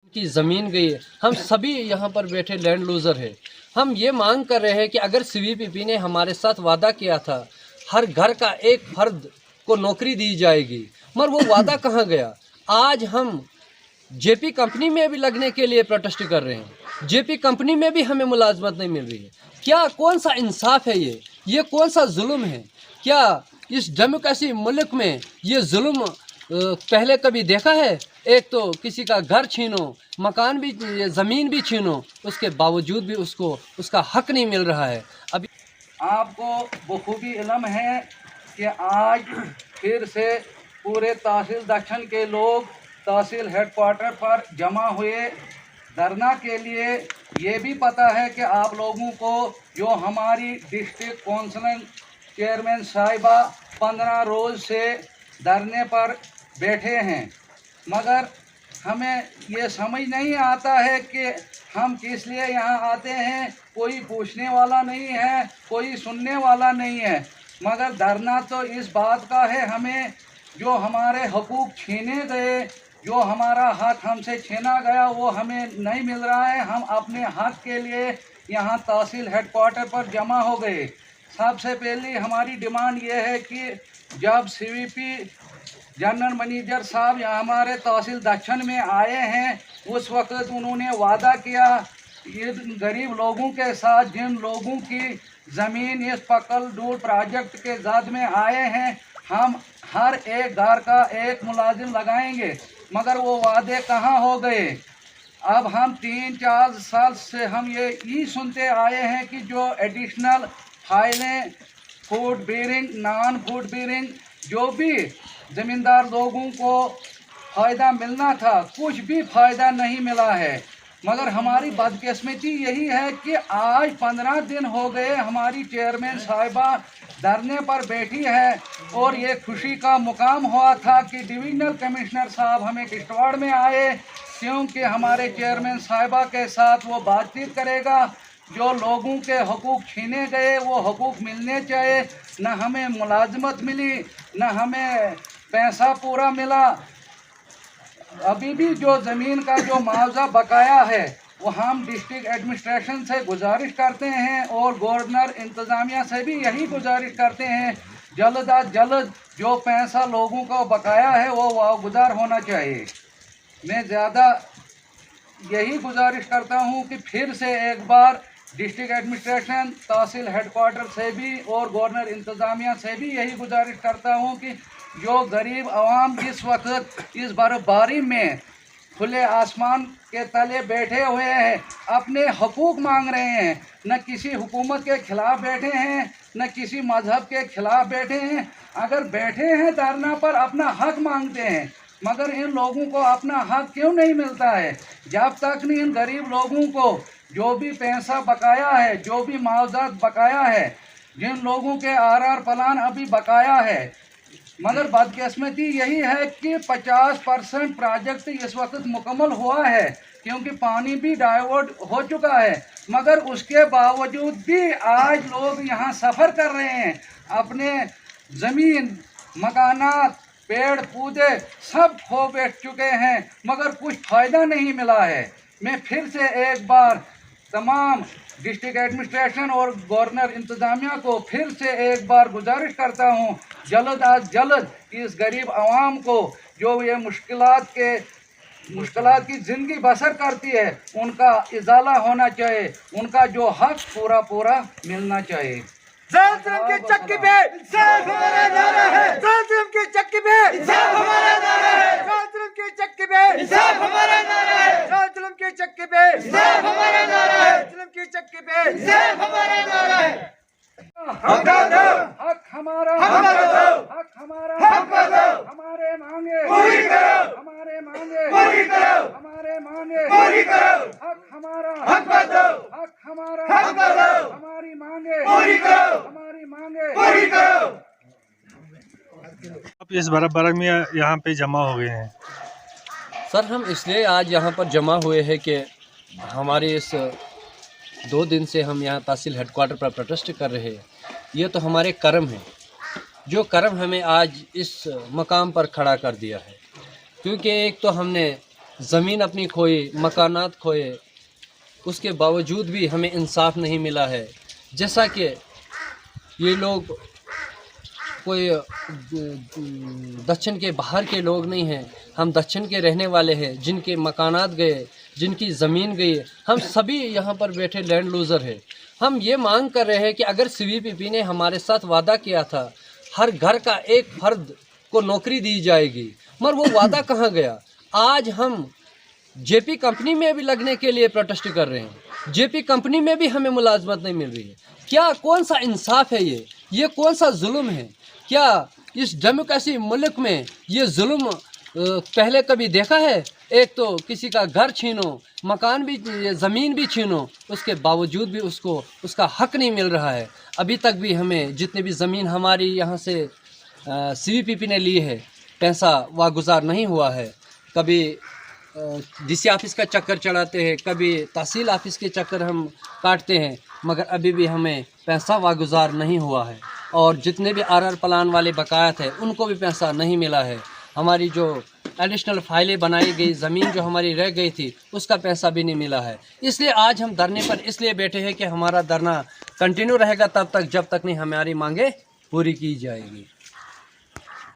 की ज़मीन गई है। हम सभी यहाँ पर बैठे लैंड लूज़र है। हम ये मांग कर रहे हैं कि अगर सीवीपीपी ने हमारे साथ वादा किया था हर घर का एक फर्द को नौकरी दी जाएगी, मगर वो वादा कहाँ गया। आज हम जेपी कंपनी में भी लगने के लिए प्रोटेस्ट कर रहे हैं। जेपी कंपनी में भी हमें मुलाजमत नहीं मिल रही है। क्या कौन सा इंसाफ है ये कौन सा जुल्म है। क्या इस डेमोक्रेसी मुल्क में ये जुल्म पहले कभी देखा है। एक तो किसी का घर छीनो, मकान भी, ज़मीन भी छीनो, उसके बावजूद भी उसको उसका हक नहीं मिल रहा है। अभी आपको बखूबी इल्म है कि आज फिर से पूरे तहसील दक्षिण के लोग तहसील हेडक्वार्टर पर जमा हुए धरना के लिए। ये भी पता है कि आप लोगों को जो हमारी डिस्ट्रिक्ट काउंसिल चेयरमैन साहिबा 15 रोज़ से धरने पर बैठे हैं, मगर हमें ये समझ नहीं आता है कि हम किस लिए यहाँ आते हैं। कोई पूछने वाला नहीं है, कोई सुनने वाला नहीं है, मगर धरना तो इस बात का है हमें जो हमारे हकूक़ छीने गए, जो हमारा हक हमसे छीना गया वो हमें नहीं मिल रहा है। हम अपने हक के लिए यहाँ तहसील हेडक्वार्टर पर जमा हो गए। सबसे पहले हमारी डिमांड ये है कि जब सीवीपी जनरल मैनेजर साहब यहाँ हमारे तहसील दक्षिण में आए हैं, उस वक्त उन्होंने वादा किया ये गरीब लोगों के साथ, जिन लोगों की ज़मीन इस पकल डूल प्रोजेक्ट के जद में आए हैं, हम हर एक घर का एक मुलाजिम लगाएंगे, मगर वो वादे कहाँ हो गए। अब हम 3-4 साल से हम ये सुनते आए हैं कि जो एडिशनल फाइलें food bearing, non food bearing, जो भी ज़मींदार लोगों को फ़ायदा मिलना था, कुछ भी फ़ायदा नहीं मिला है। मगर हमारी बदकिस्मती यही है कि आज 15 दिन हो गए हमारी चेयरमैन साहिबा धरने पर बैठी है, और ये खुशी का मुकाम हुआ था कि डिविजनल कमिश्नर साहब हमें किश्तवाड़ में आए, क्योंकि हमारे चेयरमैन साहिबा के साथ वो बातचीत करेगा। जो लोगों के हकूक़ छीने गए वो हकूक़ मिलने चाहिए। न हमें मुलाजमत मिली, न हमें पैसा पूरा मिला। अभी भी जो ज़मीन का जो मुआवजा बकाया है वो हम डिस्ट्रिक्ट एडमिनिस्ट्रेशन से गुजारिश करते हैं, और गवर्नर इंतज़ामिया से भी यही गुजारिश करते हैं जल्द अज जल्द जो पैसा लोगों का बकाया है वो वागुजार होना चाहिए। मैं ज़्यादा यही गुजारिश करता हूँ कि फिर से एक बार डिस्ट्रिक्ट एडमिनिस्ट्रेशन, तहसील हेडक्वार्टर से भी और गवर्नर इंतज़ामिया से भी यही गुजारिश करता हूँ कि जो गरीब आवाम इस वक्त इस बर्फबारी में खुले आसमान के तले बैठे हुए हैं, अपने हकूक़ मांग रहे हैं, न किसी हुकूमत के ख़िलाफ़ बैठे हैं, न किसी मज़हब के ख़िलाफ़ बैठे हैं। अगर बैठे हैं धरना पर अपना हक मांगते हैं, मगर इन लोगों को अपना हक क्यों नहीं मिलता है। जब तक नहीं इन गरीब लोगों को जो भी पैसा बकाया है, जो भी मुआवजा बकाया है, जिन लोगों के आरआर प्लान अभी बकाया है, मगर बदकिस्मती यही है कि 50% प्रोजेक्ट इस वक्त मुकम्मल हुआ है, क्योंकि पानी भी डाइवर्ट हो चुका है, मगर उसके बावजूद भी आज लोग यहाँ सफ़र कर रहे हैं। अपने ज़मीन, मकानात, पेड़ पौधे सब खो बैठ चुके हैं, मगर कुछ फ़ायदा नहीं मिला है। मैं फिर से एक बार तमाम डिस्ट्रिक्ट एडमिनिस्ट्रेशन और गवर्नर इंतज़ामिया को फिर से एक बार गुजारिश करता हूँ, जल्द अज जल्द इस गरीब आवाम को जो ये मुश्किलात की ज़िंदगी बसर करती है उनका इजाला होना चाहिए, उनका जो हक पूरा पूरा मिलना चाहिए। जुल्म की चक्की पे इंसाफ हमारा नारा है। जुल्म की चक्की पे इंसाफ हमारा नारा है। जुल्म की चक्की पे इंसाफ हमारा नारा है। जुल्म की चक्की पे इंसाफ हमारा नारा है। जुल्म की चक्की पे इंसाफ हमारा नारा है। हक दो, हक हमारा, हक हमारा, हमारे मांगे पूरी करो, हमारे मांगे पूरी करो, हमारे मांगे पूरी करो। हक हमारा, हक दो, हक हमारा, हक दो, हमारी मांगे पूरी करो, हमारी मांगे पूरी करो। आप इस बर्फबारी में यहाँ पे जमा हो गए हैं सर, हम इसलिए आज यहाँ पर जमा हुए हैं कि हमारे इस 2 दिन से हम यहाँ तहसील हेडक्वार्टर पर प्रोटेस्ट कर रहे हैं। ये तो हमारे कर्म हैं, जो कर्म हमें आज इस मकाम पर खड़ा कर दिया है। क्योंकि एक तो हमने ज़मीन अपनी खोई, मकानात खोए, उसके बावजूद भी हमें इंसाफ नहीं मिला है। जैसा कि ये लोग कोई दक्षिण के बाहर के लोग नहीं हैं, हम दक्षिण के रहने वाले हैं, जिनके मकानात गए, जिनकी ज़मीन गई, हम सभी यहाँ पर बैठे लैंड लूज़र हैं। हम ये मांग कर रहे हैं कि अगर सीवीपीपी ने हमारे साथ वादा किया था हर घर का एक फर्द को नौकरी दी जाएगी, मगर वो वादा कहाँ गया। आज हम जेपी कंपनी में भी लगने के लिए प्रोटेस्ट कर रहे हैं, जेपी कंपनी में भी हमें मुलाजमत नहीं मिल रही है। क्या कौन सा इंसाफ है ये कौन सा जुल्म है? क्या इस डेमोक्रेसी मुल्क में ये जुल्म पहले कभी देखा है? एक तो किसी का घर छीनो, मकान भी, ज़मीन भी छीनो, उसके बावजूद भी उसको उसका हक नहीं मिल रहा है। अभी तक भी हमें जितनी भी ज़मीन हमारी यहाँ से सीवीपीपी ने ली है, पैसा वागुजार नहीं हुआ है। कभी डीसी ऑफिस का चक्कर चलाते हैं, कभी तहसील ऑफिस के चक्कर हम काटते हैं, मगर अभी भी हमें पैसा वागुजार नहीं हुआ है। और जितने भी आरआर प्लान वाले बकायात हैं उनको भी पैसा नहीं मिला है। हमारी जो एडिशनल फाइलें बनाई गई, ज़मीन जो हमारी रह गई थी, उसका पैसा भी नहीं मिला है। इसलिए आज हम धरने पर इसलिए बैठे हैं कि हमारा धरना कंटिन्यू रहेगा तब तक जब तक नहीं हमारी मांगें पूरी की जाएगी।